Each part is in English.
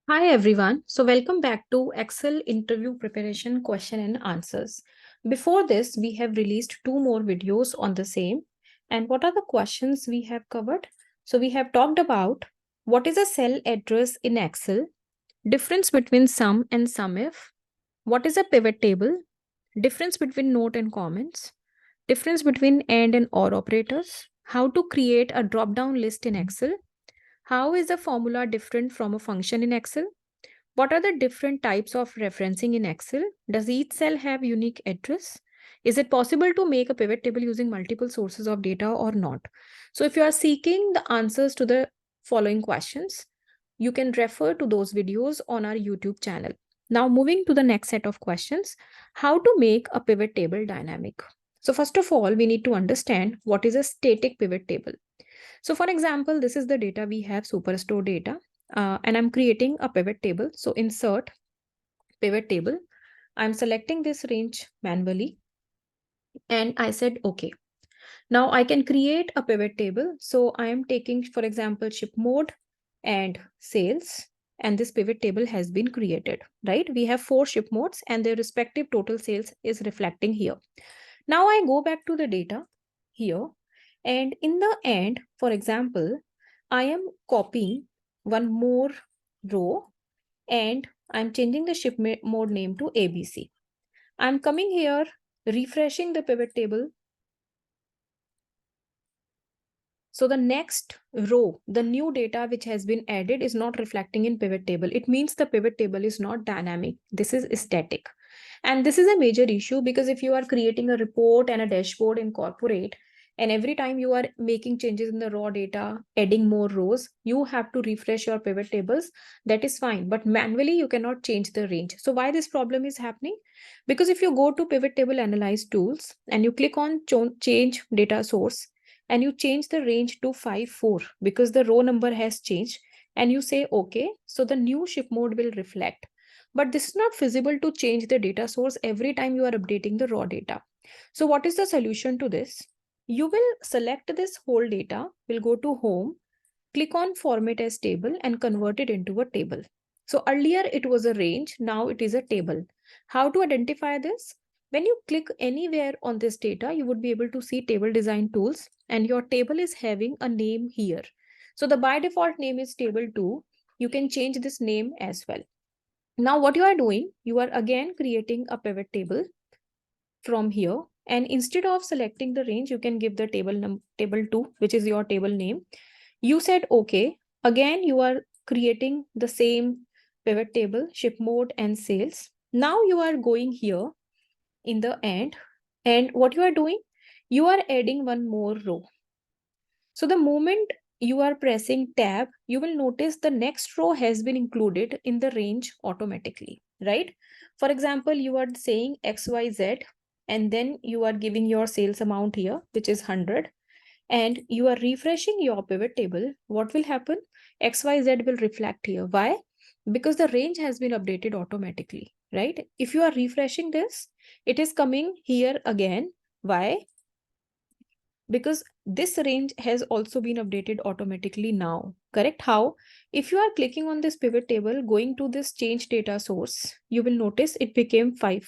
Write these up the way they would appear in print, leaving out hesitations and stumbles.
Hi everyone. So welcome back to Excel interview preparation question and answers. Before this, we have released two more videos on the same. And what are the questions we have covered? So we have talked about what is a cell address in Excel, difference between sum and SUMIF, what is a pivot table, difference between note and comments, difference between and OR operators, how to create a drop-down list in Excel, how is a formula different from a function in Excel, what are the different types of referencing in Excel? Does each cell have unique address? Is it possible to make a pivot table using multiple sources of data or not? So if you are seeking the answers to the following questions, you can refer to those videos on our YouTube channel. Now moving to the next set of questions, how to make a pivot table dynamic. So first of all, we need to understand what is a static pivot table. So for example, this is the data we have, Superstore data, and I'm creating a pivot table. So insert pivot table. I'm selecting this range manually and I said, okay. Now I can create a pivot table. So I am taking, for example, ship mode and sales, and this pivot table has been created, right? We have 4 ship modes and their respective total sales is reflecting here. Now I go back to the data here, and in the end, for example, I am copying one more row and I'm changing the ship mode name to ABC. I'm coming here, refreshing the pivot table. So the next row, the new data which has been added is not reflecting in pivot table. It means the pivot table is not dynamic. This is static. And this is a major issue because if you are creating a report and a dashboard in corporate, and every time you are making changes in the raw data, adding more rows, you have to refresh your pivot tables. That is fine, but manually you cannot change the range. So why this problem is happening? Because if you go to pivot table analyze tools and you click on change data source, and you change the range to 5-4 because the row number has changed, and you say okay, so the new ship mode will reflect. But this is not feasible to change the data source every time you are updating the raw data. So what is the solution to this? You will select this whole data, will go to home, click on format as table and convert it into a table. So earlier it was a range, now it is a table. How to identify this? When you click anywhere on this data, you would be able to see table design tools and your table is having a name here. So the by default name is table 2. You can change this name as well. Now what you are doing, you are again creating a pivot table from here, and instead of selecting the range, you can give the table 2, which is your table name. You said okay. Again, you are creating the same pivot table, ship mode and sales. Now you are going here in the end, and what you are doing, you are adding one more row. So the moment you are pressing tab, you will notice the next row has been included in the range automatically, right? For example, you are saying XYZ, and then you are giving your sales amount here, which is 100, and you are refreshing your pivot table. What will happen? XYZ will reflect here. Why? Because the range has been updated automatically, right? If you are refreshing this, it is coming here again. Why? Because this range has also been updated automatically now, correct? How? If you are clicking on this pivot table, going to this change data source, you will notice it became 5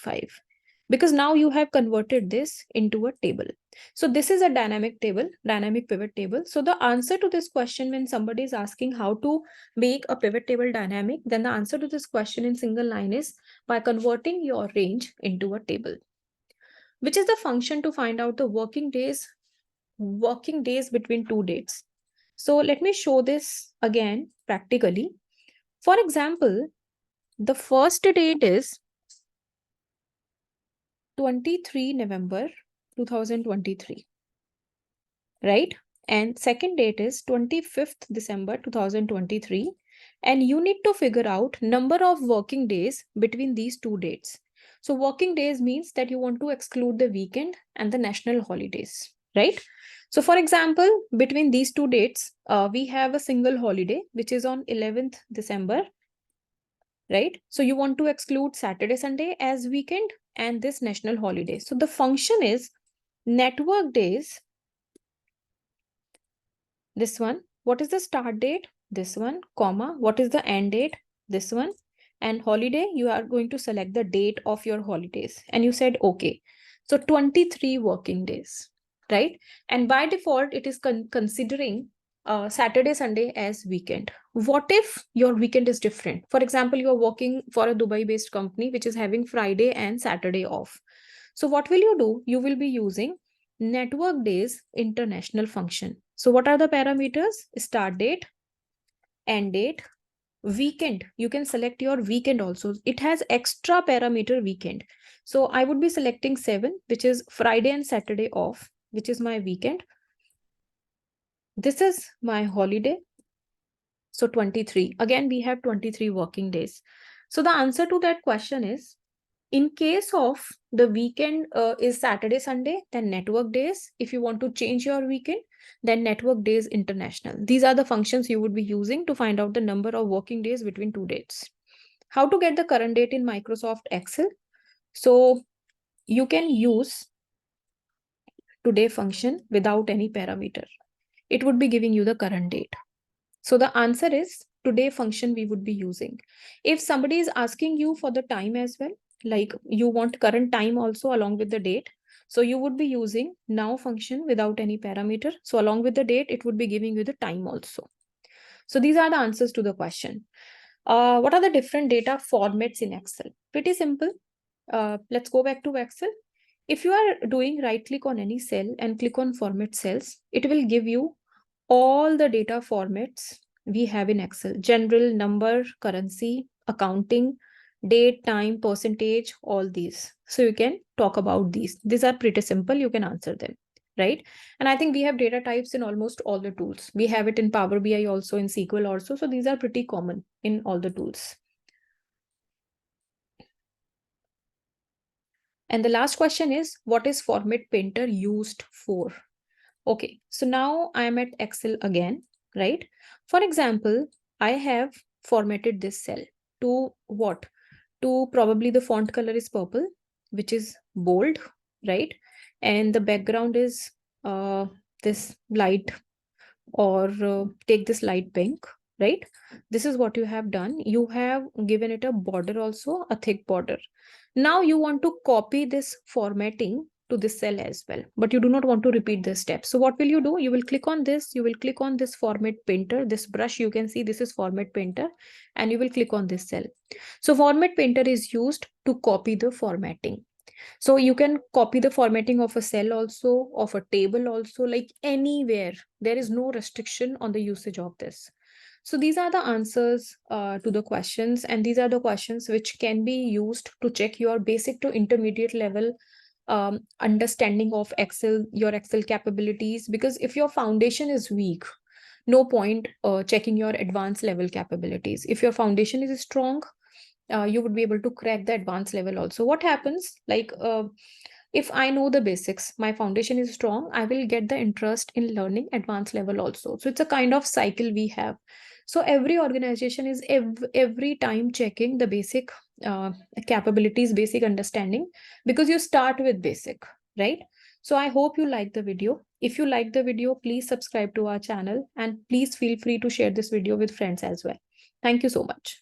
because now you have converted this into a table. So this is a dynamic table, dynamic pivot table. So the answer to this question, when somebody is asking how to make a pivot table dynamic, then the answer to this question in single line is by converting your range into a table. Which is the function to find out the working days between two dates. So let me show this again practically. For example, the first date is 23 November 2023, right? And second date is 25th December 2023. And you need to figure out number of working days between these two dates. So working days means that you want to exclude the weekend and the national holidays, right? So for example, between these two dates, we have a single holiday, which is on 11th December, right? So you want to exclude Saturday, Sunday as weekend and this national holiday. So the function is network days. This one, what is the start date? This one, comma, what is the end date? this one, and holiday, you are going to select the date of your holidays, and you said okay. So 23 working days, right? And by default, it is considering Saturday, Sunday as weekend. What if your weekend is different? For example, you are working for a Dubai-based company which is having Friday and Saturday off. So what will you do? You will be using network days international function. So what are the parameters? Start date, end date, weekend. You can select your weekend also. It has extra parameter weekend. So I would be selecting 7, which is Friday and Saturday off, which is my weekend. This is my holiday. So 23. Again, we have 23 working days. So the answer to that question is, in case of the weekend is Saturday, Sunday, then network days. If you want to change your weekend, then network days international. These are the functions you would be using to find out the number of working days between two dates. How to get the current date in Microsoft Excel? So you can use today function without any parameter. It would be giving you the current date. So the answer is today function we would be using. If somebody is asking you for the time as well, like you want current time also along with the date, so you would be using now function without any parameter. So along with the date, it would be giving you the time also. So these are the answers to the question. What are the different data formats in Excel? Pretty simple. Let's go back to Excel. If you are doing right click on any cell and click on format cells, it will give you all the data formats we have in Excel: general, number, currency, accounting, date, time, percentage, all these. So you can talk about these. These are pretty simple. You can answer them, right? And I think we have data types in almost all the tools. We have it in Power BI also, in SQL also. So these are pretty common in all the tools. And the last question is, what is Format Painter used for? Okay, so now I'm at Excel again, right? For example, I have formatted this cell to what? To probably the font color is purple, which is bold, right? And the background is this light, or take this light pink, right? This is what you have done. You have given it a border also, a thick border. Now you want to copy this formatting to this cell as well, but you do not want to repeat this step. So what will you do? You will click on this, you will click on this Format Painter, this brush, you can see this is Format Painter, and you will click on this cell. So Format Painter is used to copy the formatting. So you can copy the formatting of a cell also, of a table also, like anywhere. There is no restriction on the usage of this. So these are the answers to the questions, and these are the questions which can be used to check your basic to intermediate level understanding of Excel, your Excel capabilities. Because if your foundation is weak, no point checking your advanced level capabilities. If your foundation is strong, you would be able to crack the advanced level also. What happens, like if I know the basics, my foundation is strong, I will get the interest in learning advanced level also. So it's a kind of cycle we have. So every organization is every time checking the basic capabilities, basic understanding, because you start with basic, right? So I hope you like the video. If you like the video, please subscribe to our channel, and please feel free to share this video with friends as well. Thank you so much.